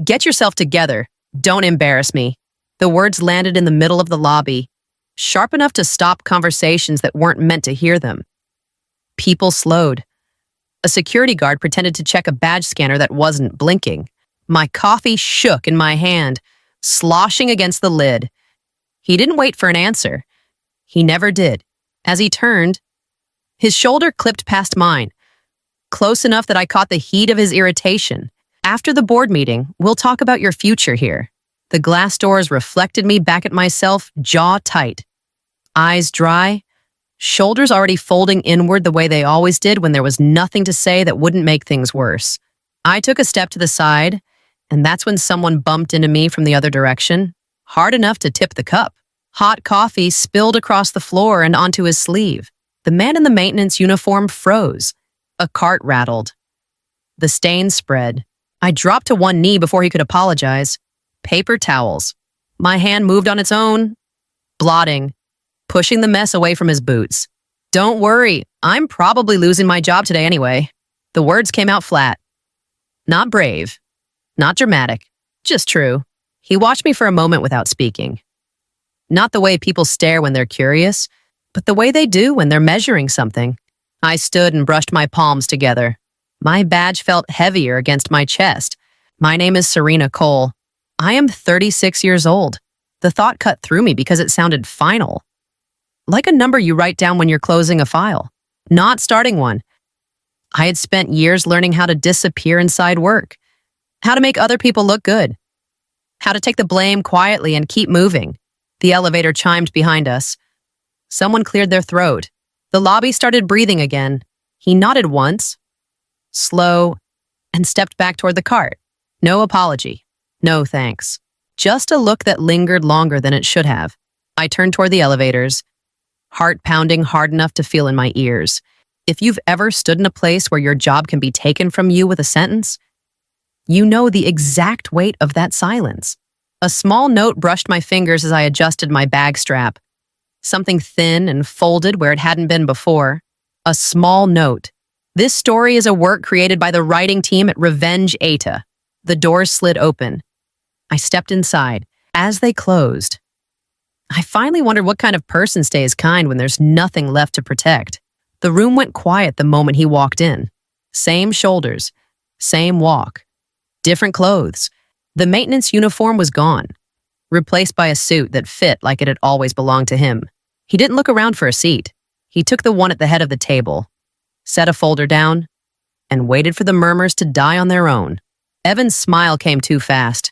Get yourself together. Don't embarrass me. The words landed in the middle of the lobby, sharp enough to stop conversations that weren't meant to hear them. People slowed. A security guard pretended to check a badge scanner that wasn't blinking. My coffee shook in my hand, sloshing against the lid. He didn't wait for an answer. He never did. As he turned, his shoulder clipped past mine, close enough that I caught the heat of his irritation. After the board meeting, we'll talk about your future here. The glass doors reflected me back at myself, jaw tight. Eyes dry, shoulders already folding inward the way they always did when there was nothing to say that wouldn't make things worse. I took a step to the side, and that's when someone bumped into me from the other direction, hard enough to tip the cup. Hot coffee spilled across the floor and onto his sleeve. The man in the maintenance uniform froze. A cart rattled. The stains spread. I dropped to one knee before he could apologize. Paper towels. My hand moved on its own, blotting, pushing the mess away from his boots. Don't worry, I'm probably losing my job today anyway. The words came out flat. Not brave, not dramatic, just true. He watched me for a moment without speaking. Not the way people stare when they're curious, but the way they do when they're measuring something. I stood and brushed my palms together. My badge felt heavier against my chest. My name is Serena Cole. I am 36 years old. The thought cut through me because it sounded final. Like a number you write down when you're closing a file, not starting one. I had spent years learning how to disappear inside work, how to make other people look good, how to take the blame quietly and keep moving. The elevator chimed behind us. Someone cleared their throat. The lobby started breathing again. He nodded once, slow, and stepped back toward the cart. No apology. No thanks. Just a look that lingered longer than it should have. I turned toward the elevators, heart pounding hard enough to feel in my ears. If you've ever stood in a place where your job can be taken from you with a sentence, you know the exact weight of that silence. A small note brushed my fingers as I adjusted my bag strap. Something thin and folded where it hadn't been before. A small note. This story is a work created by the writing team at RevengeAITA. The doors slid open. I stepped inside. As they closed, I finally wondered what kind of person stays kind when there's nothing left to protect. The room went quiet the moment he walked in. Same shoulders, same walk, different clothes. The maintenance uniform was gone, replaced by a suit that fit like it had always belonged to him. He didn't look around for a seat. He took the one at the head of the table, set a folder down, and waited for the murmurs to die on their own. Evan's smile came too fast,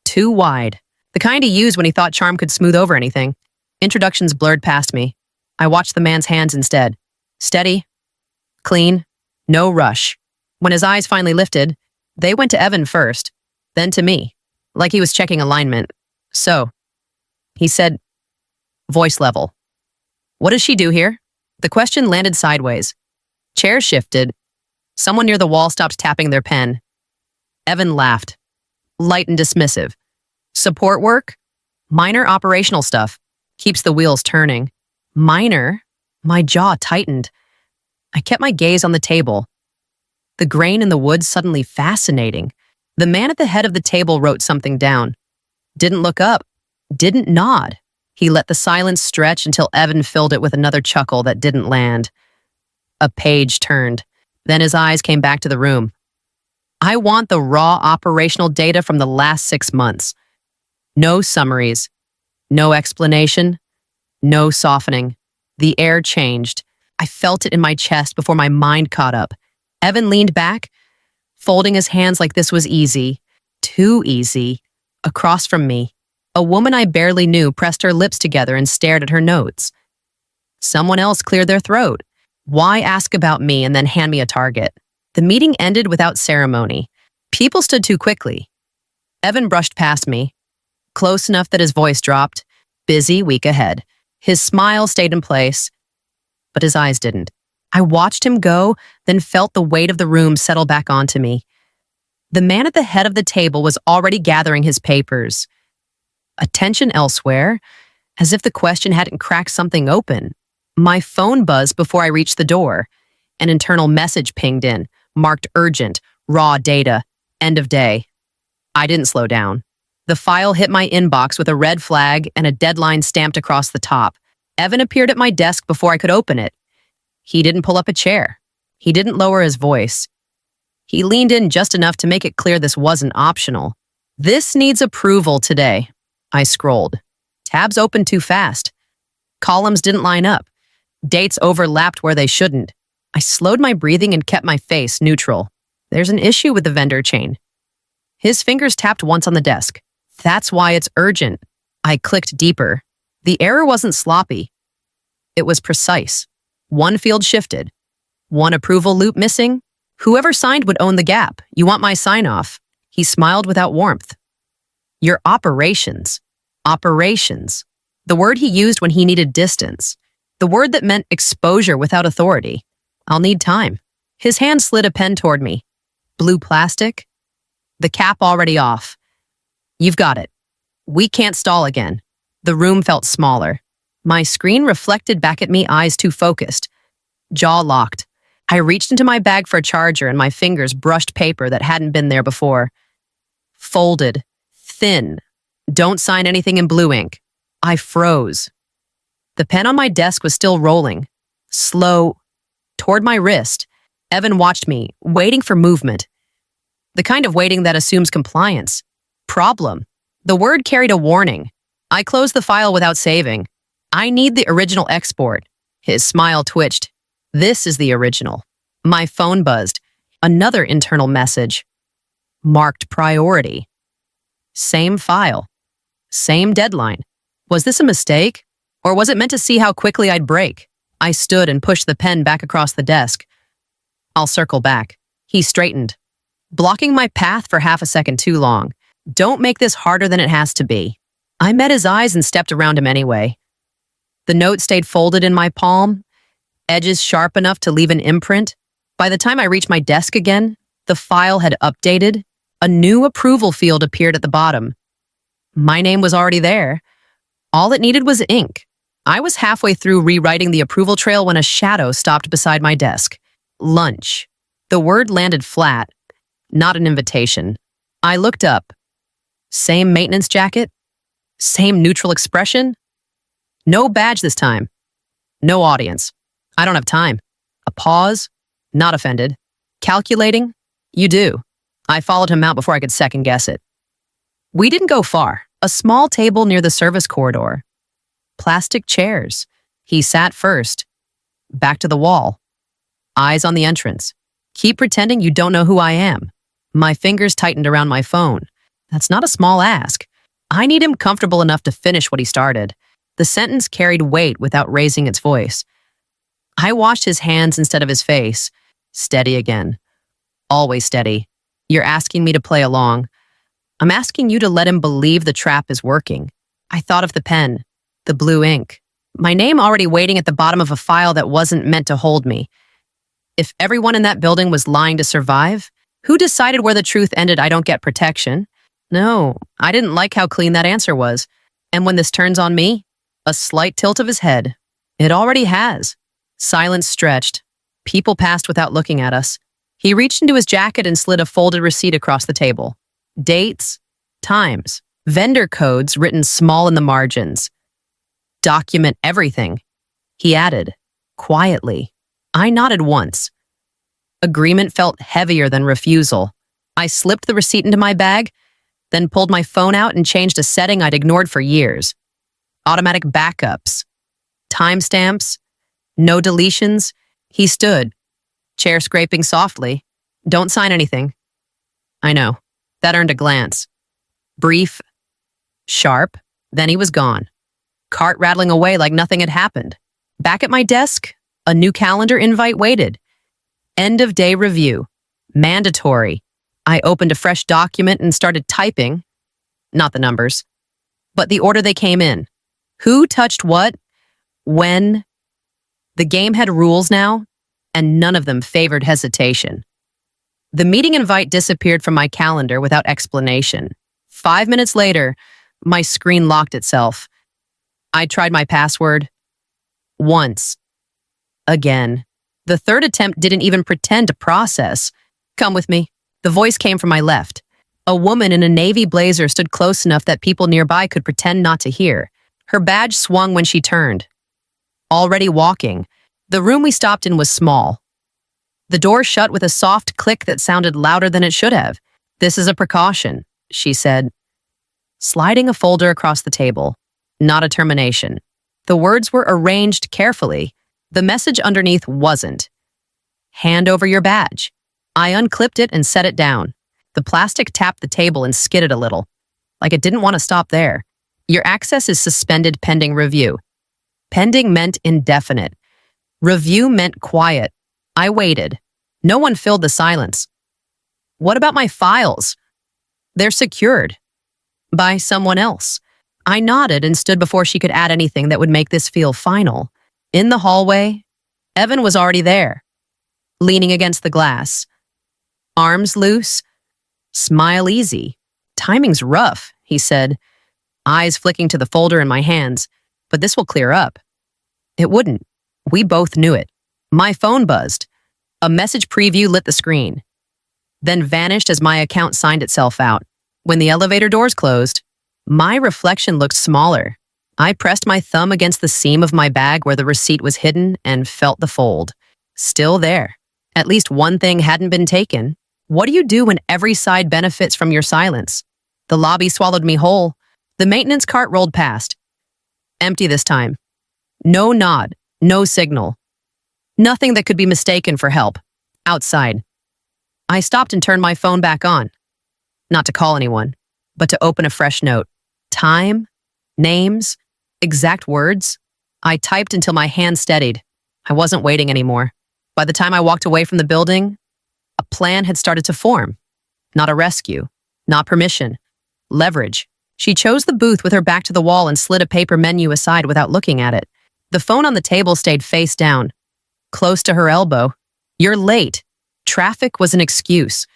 too wide, the kind he used when he thought charm could smooth over anything. Introductions blurred past me. I watched the man's hands instead. Steady, clean, no rush. When his eyes finally lifted, they went to Evan first, then to me, like he was checking alignment. So, he said, voice level. What does she do here? The question landed sideways. Chairs shifted. Someone near the wall stopped tapping their pen. Evan laughed, light and dismissive. Support work? Minor operational stuff. Keeps the wheels turning. Minor? My jaw tightened. I kept my gaze on the table. The grain in the wood suddenly fascinating. The man at the head of the table wrote something down. Didn't look up. Didn't nod. He let the silence stretch until Evan filled it with another chuckle that didn't land. A page turned. Then his eyes came back to the room. I want the raw operational data from the last 6 months. No summaries. No explanation. No softening. The air changed. I felt it in my chest before my mind caught up. Evan leaned back, folding his hands like this was easy, too easy, across from me. A woman I barely knew pressed her lips together and stared at her notes. Someone else cleared their throat. Why ask about me and then hand me a target? The meeting ended without ceremony. People stood too quickly. Evan brushed past me, close enough that his voice dropped. Busy week ahead. His smile stayed in place, but his eyes didn't. I watched him go, then felt the weight of the room settle back onto me. The man at the head of the table was already gathering his papers. Attention elsewhere, as if the question hadn't cracked something open. My phone buzzed before I reached the door. An internal message pinged in, marked urgent, raw data, end of day. I didn't slow down. The file hit my inbox with a red flag and a deadline stamped across the top. Evan appeared at my desk before I could open it. He didn't pull up a chair. He didn't lower his voice. He leaned in just enough to make it clear this wasn't optional. "This needs approval today." I scrolled. Tabs opened too fast. Columns didn't line up. Dates overlapped where they shouldn't. I slowed my breathing and kept my face neutral. There's an issue with the vendor chain. His fingers tapped once on the desk. That's why it's urgent. I clicked deeper. The error wasn't sloppy. It was precise. One field shifted. One approval loop missing. Whoever signed would own the gap. You want my sign-off? He smiled without warmth. Your operations. Operations. The word he used when he needed distance. The word that meant exposure without authority. I'll need time. His hand slid a pen toward me. Blue plastic. The cap already off. You've got it. We can't stall again. The room felt smaller. My screen reflected back at me, eyes too focused. Jaw locked. I reached into my bag for a charger and my fingers brushed paper that hadn't been there before. Folded. Thin. Don't sign anything in blue ink. I froze. The pen on my desk was still rolling. Slow. Toward my wrist. Evan watched me, waiting for movement. The kind of waiting that assumes compliance. Problem. The word carried a warning. I closed the file without saving. I need the original export. His smile twitched. This is the original. My phone buzzed. Another internal message. Marked priority. Same file. Same deadline. Was this a mistake? Or was it meant to see how quickly I'd break? I stood and pushed the pen back across the desk. I'll circle back. He straightened. Blocking my path for half a second too long. Don't make this harder than it has to be. I met his eyes and stepped around him anyway. The note stayed folded in my palm, edges sharp enough to leave an imprint. By the time I reached my desk again, the file had updated. A new approval field appeared at the bottom. My name was already there. All it needed was ink. I was halfway through rewriting the approval trail when a shadow stopped beside my desk. Lunch. The word landed flat, not an invitation. I looked up. Same maintenance jacket? Same neutral expression? No badge this time. No audience. I don't have time. A pause? Not offended. Calculating? You do. I followed him out before I could second guess it. We didn't go far. A small table near the service corridor. Plastic chairs. He sat first. Back to the wall. Eyes on the entrance. Keep pretending you don't know who I am. My fingers tightened around my phone. That's not a small ask. I need him comfortable enough to finish what he started. The sentence carried weight without raising its voice. I watched his hands instead of his face. Steady again. Always steady. You're asking me to play along. I'm asking you to let him believe the trap is working. I thought of the pen, the blue ink. My name already waiting at the bottom of a file that wasn't meant to hold me. If everyone in that building was lying to survive, who decided where the truth ended? I don't get protection. No, I didn't like how clean that answer was. And when this turns on me, a slight tilt of his head. It already has. Silence stretched. People passed without looking at us. He reached into his jacket and slid a folded receipt across the table. Dates, times, vendor codes written small in the margins. Document everything. He added, quietly. I nodded once. Agreement felt heavier than refusal. I slipped the receipt into my bag, then pulled my phone out and changed a setting I'd ignored for years. Automatic backups. Timestamps. No deletions. He stood, chair scraping softly. Don't sign anything. I know. That earned a glance. Brief, sharp, then he was gone. Cart rattling away like nothing had happened. Back at my desk, a new calendar invite waited. End of day review. Mandatory. I opened a fresh document and started typing. Not the numbers, but the order they came in. Who touched what? When? The game had rules now, and none of them favored hesitation. The meeting invite disappeared from my calendar without explanation. 5 minutes later, my screen locked itself. I tried my password. Once. Again. The third attempt didn't even pretend to process. Come with me. The voice came from my left. A woman in a navy blazer stood close enough that people nearby could pretend not to hear. Her badge swung when she turned. Already walking. The room we stopped in was small. The door shut with a soft click that sounded louder than it should have. "This is a precaution," she said, sliding a folder across the table. Not a termination. The words were arranged carefully. The message underneath wasn't. "Hand over your badge." I unclipped it and set it down. The plastic tapped the table and skidded a little, like it didn't want to stop there. "Your access is suspended pending review." Pending meant indefinite. Review meant quiet. I waited. No one filled the silence. "What about my files?" "They're secured." "By someone else." I nodded and stood before she could add anything that would make this feel final. In the hallway, Evan was already there, leaning against the glass. Arms loose. "Smile easy. Timing's rough," he said, eyes flicking to the folder in my hands. "But this will clear up." It wouldn't. We both knew it. My phone buzzed. A message preview lit the screen, then vanished as my account signed itself out. When the elevator doors closed, my reflection looked smaller. I pressed my thumb against the seam of my bag where the receipt was hidden and felt the fold. Still there. At least one thing hadn't been taken. What do you do when every side benefits from your silence? The lobby swallowed me whole. The maintenance cart rolled past. Empty this time. No nod, no signal. Nothing that could be mistaken for help. Outside. I stopped and turned my phone back on. Not to call anyone, but to open a fresh note. Time, names, exact words. I typed until my hand steadied. I wasn't waiting anymore. By the time I walked away from the building, a plan had started to form. Not a rescue, not permission. Leverage. She chose the booth with her back to the wall and slid a paper menu aside without looking at it. The phone on the table stayed face down, close to her elbow. "You're late." Traffic was an excuse.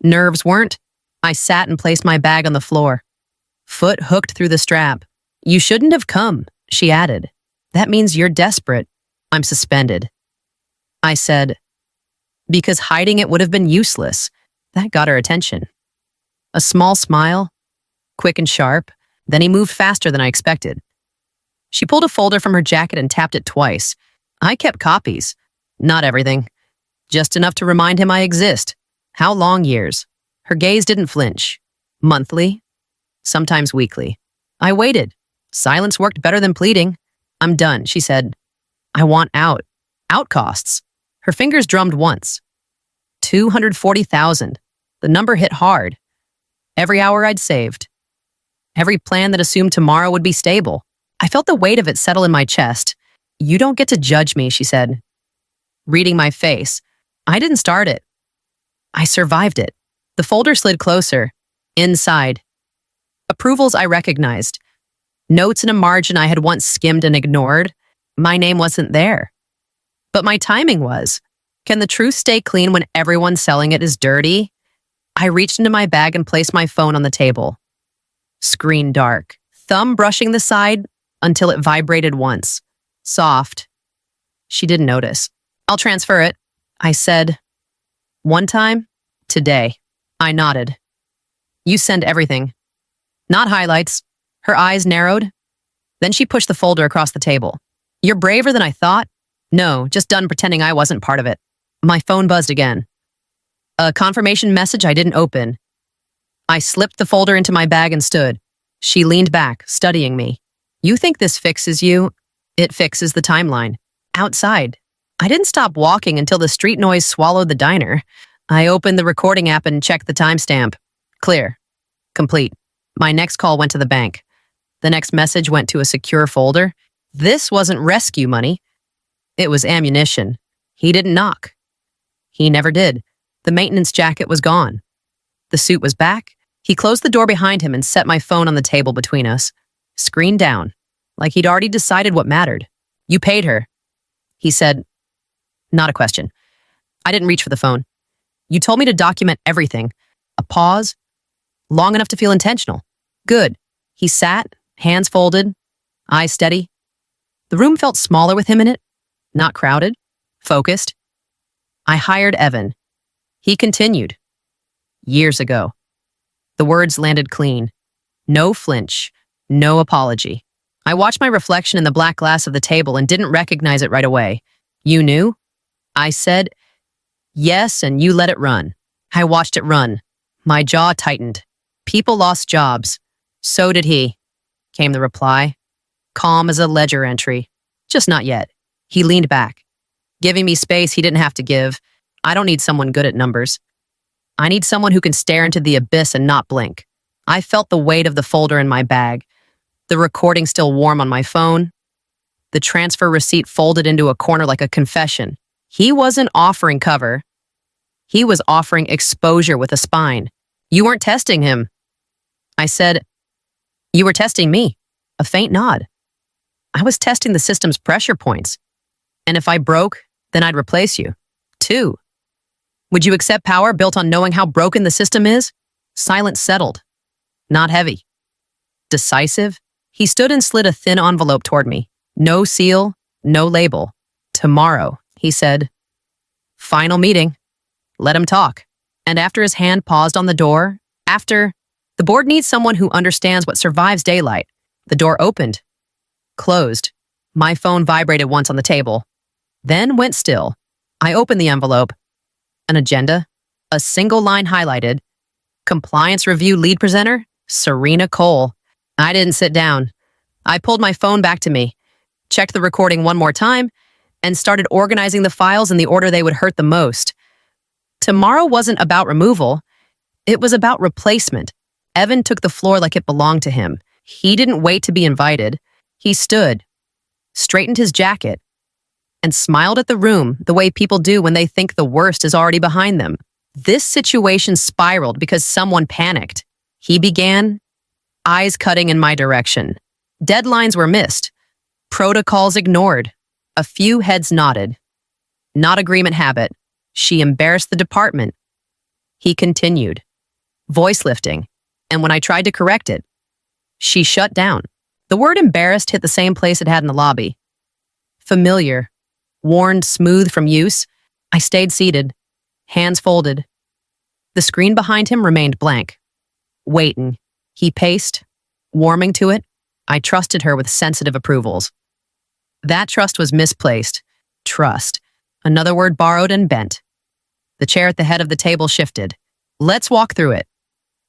Nerves weren't. I sat and placed my bag on the floor. Foot hooked through the strap. "You shouldn't have come," she added. "That means you're desperate." "I'm suspended." I said, because hiding it would have been useless. That got her attention. A small smile, quick and sharp, then he moved faster than I expected. She pulled a folder from her jacket and tapped it twice. I kept copies. Not everything. Just enough to remind him I exist. How long years? Her gaze didn't flinch. Monthly? Sometimes weekly. I waited. Silence worked better than pleading. "I'm done," she said. "I want out." Out costs. Her fingers drummed once. 240,000. The number hit hard. Every hour I'd saved. Every plan that assumed tomorrow would be stable. I felt the weight of it settle in my chest. "You don't get to judge me," she said, reading my face. I didn't start it. I survived it. The folder slid closer. Inside. Approvals I recognized. Notes in a margin I had once skimmed and ignored. My name wasn't there. But my timing was. Can the truth stay clean when everyone selling it is dirty? I reached into my bag and placed my phone on the table. Screen dark. Thumb brushing the side until it vibrated once. Soft. She didn't notice. "I'll transfer it," I said. "One time? Today." I nodded. "You send everything." "Not highlights." Her eyes narrowed. Then she pushed the folder across the table. "You're braver than I thought." "No, just done pretending I wasn't part of it." My phone buzzed again. A confirmation message I didn't open. I slipped the folder into my bag and stood. She leaned back, studying me. "You think this fixes you?" "It fixes the timeline." Outside. I didn't stop walking until the street noise swallowed the diner. I opened the recording app and checked the timestamp. Clear. Complete. My next call went to the bank. The next message went to a secure folder. This wasn't rescue money. It was ammunition. He didn't knock. He never did. The maintenance jacket was gone. The suit was back. He closed the door behind him and set my phone on the table between us. Screen down, like he'd already decided what mattered. "You paid her," he said. Not a question. I didn't reach for the phone. "You told me to document everything." A pause, long enough to feel intentional. "Good." He sat, hands folded, eyes steady. The room felt smaller with him in it, not crowded, focused. "I hired Evan." He continued. "Years ago." The words landed clean. No flinch. No apology. I watched my reflection in the black glass of the table and didn't recognize it right away. You knew? I said, yes, and you let it run. I watched it run. My jaw tightened. People lost jobs. So did he, came the reply. Calm as a ledger entry. Just not yet. He leaned back, giving me space he didn't have to give. I don't need someone good at numbers. I need someone who can stare into the abyss and not blink. I felt the weight of the folder in my bag, the recording still warm on my phone, the transfer receipt folded into a corner like a confession. He wasn't offering cover. He was offering exposure with a spine. You weren't testing him. I said, you were testing me. A faint nod. I was testing the system's pressure points. And if I broke, then I'd replace you. 2. Would you accept power built on knowing how broken the system is? Silence settled. Not heavy. Decisive. He stood and slid a thin envelope toward me. No seal, no label. Tomorrow, he said. Final meeting. Let him talk. And after his hand paused on the door, the board needs someone who understands what survives daylight. The door opened. Closed. My phone vibrated once on the table. Then went still. I opened the envelope. An agenda. A single line highlighted. Compliance review lead presenter, Serena Cole. I didn't sit down. I pulled my phone back to me, checked the recording one more time, and started organizing the files in the order they would hurt the most. Tomorrow wasn't about removal. It was about replacement. Evan took the floor like it belonged to him. He didn't wait to be invited. He stood, straightened his jacket, and smiled at the room the way people do when they think the worst is already behind them. This situation spiraled because someone panicked. He began, eyes cutting in my direction. Deadlines were missed. Protocols ignored. A few heads nodded. Not agreement habit. She embarrassed the department. He continued, voice lifting, and when I tried to correct it, she shut down. The word embarrassed hit the same place it had in the lobby. Familiar, worn smooth from use, I stayed seated, hands folded. The screen behind him remained blank. Waiting. He paced, warming to it. I trusted her with sensitive approvals. That trust was misplaced. Trust. Another word borrowed and bent. The chair at the head of the table shifted. Let's walk through it.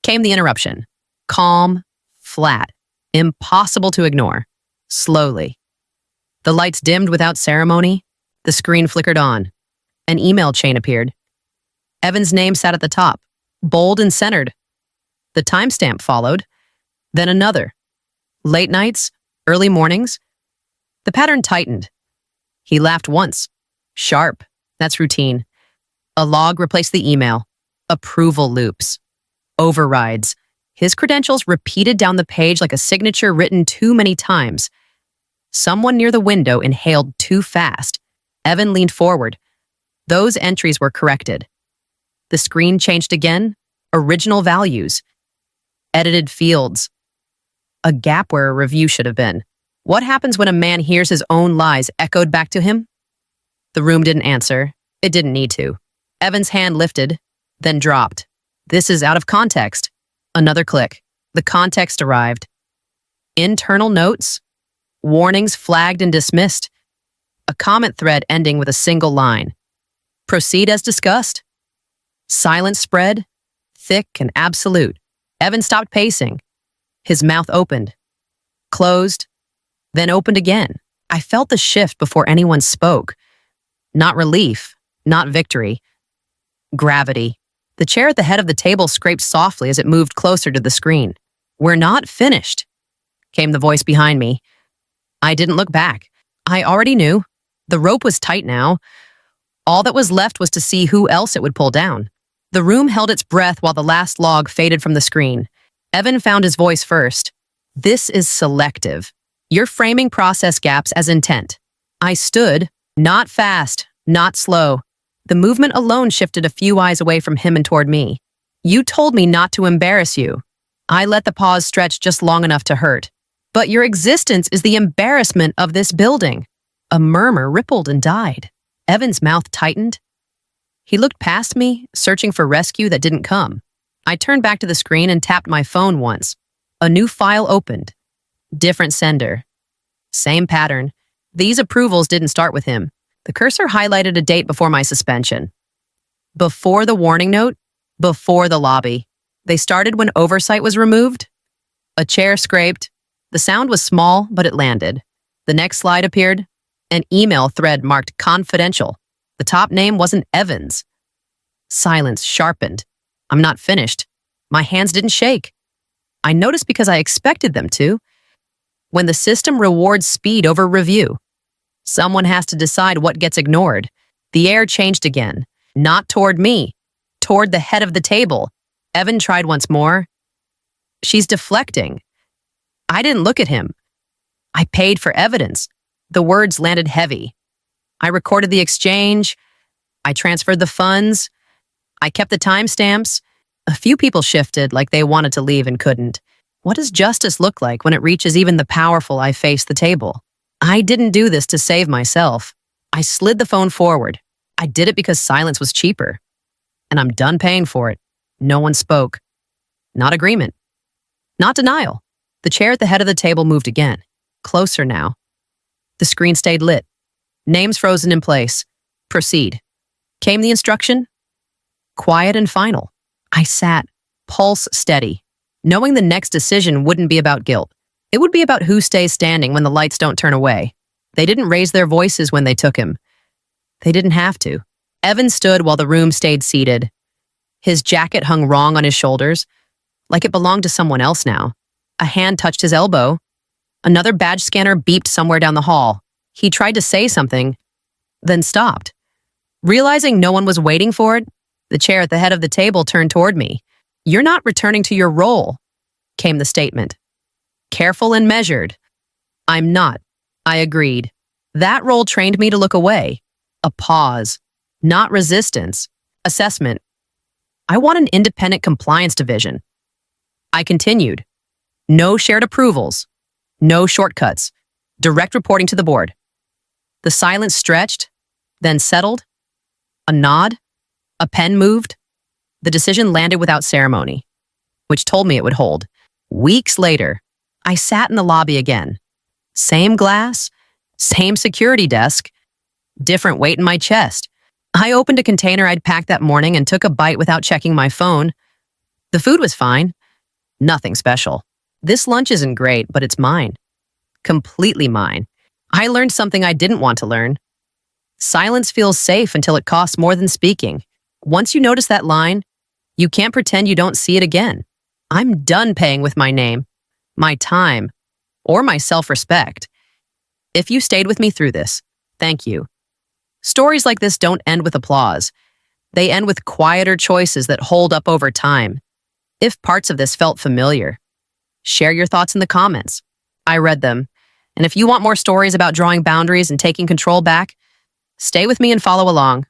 Came the interruption. Calm, flat, impossible to ignore. Slowly. The lights dimmed without ceremony. The screen flickered on. An email chain appeared. Evan's name sat at the top, bold and centered. The timestamp followed. Then another. Late nights, early mornings. The pattern tightened. He laughed once. Sharp. That's routine. A log replaced the email. Approval loops. Overrides. His credentials repeated down the page like a signature written too many times. Someone near the window inhaled too fast. Evan leaned forward. Those entries were corrected. The screen changed again. Original values. Edited fields. A gap where a review should have been. What happens when a man hears his own lies echoed back to him? The room didn't answer. It didn't need to. Evan's hand lifted, then dropped. This is out of context. Another click. The context arrived. Internal notes. Warnings flagged and dismissed. A comment thread ending with a single line. Proceed as discussed. Silence spread, thick and absolute. Evan stopped pacing. His mouth opened, closed, then opened again. I felt the shift before anyone spoke. Not relief, not victory. Gravity. The chair at the head of the table scraped softly as it moved closer to the screen. We're not finished, came the voice behind me. I didn't look back. I already knew. The rope was tight now. All that was left was to see who else it would pull down. The room held its breath while the last log faded from the screen. Evan found his voice first. This is selective. You're framing process gaps as intent. I stood, not fast, not slow. The movement alone shifted a few eyes away from him and toward me. You told me not to embarrass you. I let the pause stretch just long enough to hurt. But your existence is the embarrassment of this building. A murmur rippled and died. Evan's mouth tightened. He looked past me, searching for rescue that didn't come. I turned back to the screen and tapped my phone once. A new file opened. Different sender. Same pattern. These approvals didn't start with him. The cursor highlighted a date before my suspension. Before the warning note, before the lobby. They started when oversight was removed. A chair scraped. The sound was small, but it landed. The next slide appeared. An email thread marked confidential. The top name wasn't Evans. Silence sharpened. I'm not finished. My hands didn't shake. I noticed because I expected them to. When the system rewards speed over review, someone has to decide what gets ignored. The air changed again. Not toward me. Toward the head of the table. Evan tried once more. She's deflecting. I didn't look at him. I paid for evidence. The words landed heavy. I recorded the exchange. I transferred the funds. I kept the timestamps. A few people shifted like they wanted to leave and couldn't. What does justice look like when it reaches even the powerful I face the table? I didn't do this to save myself. I slid the phone forward. I did it because silence was cheaper. And I'm done paying for it. No one spoke. Not agreement. Not denial. The chair at the head of the table moved again. Closer now. The screen stayed lit. Names frozen in place. Proceed. Came the instruction. Quiet and final. I sat, pulse steady, knowing the next decision wouldn't be about guilt. It would be about who stays standing when the lights don't turn away. They didn't raise their voices when they took him. They didn't have to. Evan stood while the room stayed seated. His jacket hung wrong on his shoulders, like it belonged to someone else now. A hand touched his elbow. Another badge scanner beeped somewhere down the hall. He tried to say something, then stopped. Realizing no one was waiting for it, the chair at the head of the table turned toward me. "You're not returning to your role," came the statement. Careful and measured. "I'm not," I agreed. That role trained me to look away. A pause. Not resistance. Assessment. I want an independent compliance division. I continued. No shared approvals. No shortcuts. Direct reporting to the board. The silence stretched, then settled. A nod. A pen moved. The decision landed without ceremony, which told me it would hold. Weeks later, I sat in the lobby again. Same glass, same security desk, different weight in my chest. I opened a container I'd packed that morning and took a bite without checking my phone. The food was fine. Nothing special. This lunch isn't great, but it's mine. Completely mine. I learned something I didn't want to learn. Silence feels safe until it costs more than speaking. Once you notice that line, you can't pretend you don't see it again. I'm done paying with my name, my time, or my self-respect. If you stayed with me through this, thank you. Stories like this don't end with applause. They end with quieter choices that hold up over time. If parts of this felt familiar, share your thoughts in the comments. I read them. And if you want more stories about drawing boundaries and taking control back, stay with me and follow along.